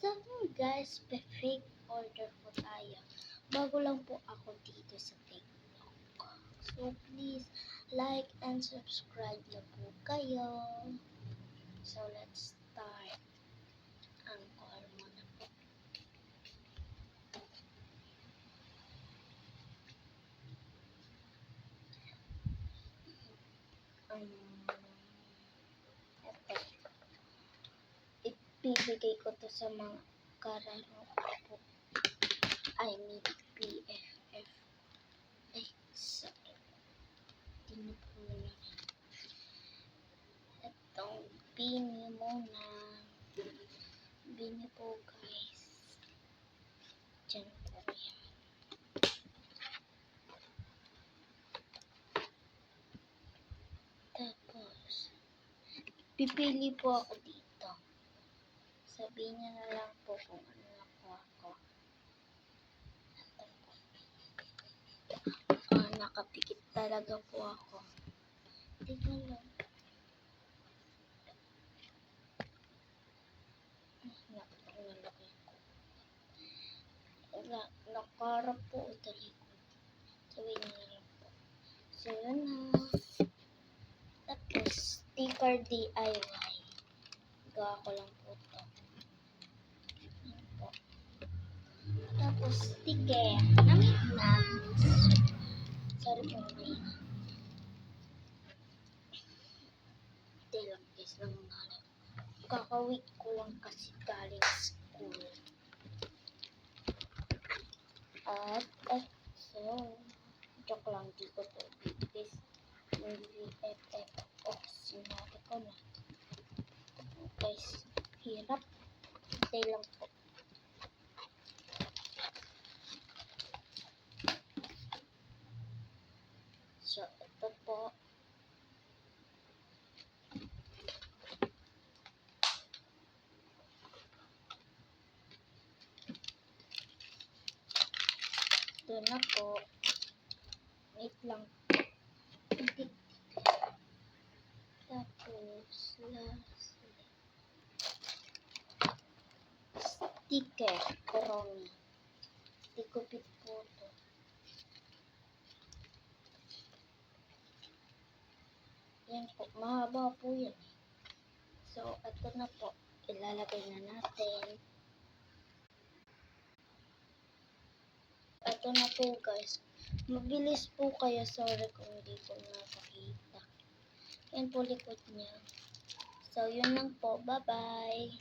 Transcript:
So guys, fake order po tayo. Bago lang po ako dito sa TikTok. So please, like and subscribe na po kayo. So let's start. Ang call mo na po. Ibibigay ko to sa mga kararo po. I need PFF. Ay, sorry. Tinupula. Itong bini muna. Bini po guys. Diyan po yan. Tapos, pipili po ako dito. Sabihin niya na lang po kung ano nakuha ko. Nakapikit talaga po ako. Tingnan lang. Nakalaki ko. Nakarap po o talikod. Sabihin niya na lang po. So, yun na. Tapos, sticker DIY. Gawa ko lang po ito. Yan po. Tapos, sticker. Namit na. Sorry po may hindi lang guys nangangalap. Kakawit ko lang kasi galing school. At, so, joke lang dito to. Guys, hindi FF. Oh, sinabi ko na. Guys, hirap. Hindi lang po. So, ito po. Ito na po. Wait lang. Tapos, sticker. Kuromi. Tikupit po ito. Yan po. Mahaba po yan. So, ito na po. Ilalagay na natin. Ito na po guys. Mabilis po kaya sorry kung hindi ko napakita. Yan po likod niya. So, yun lang po. Bye-bye.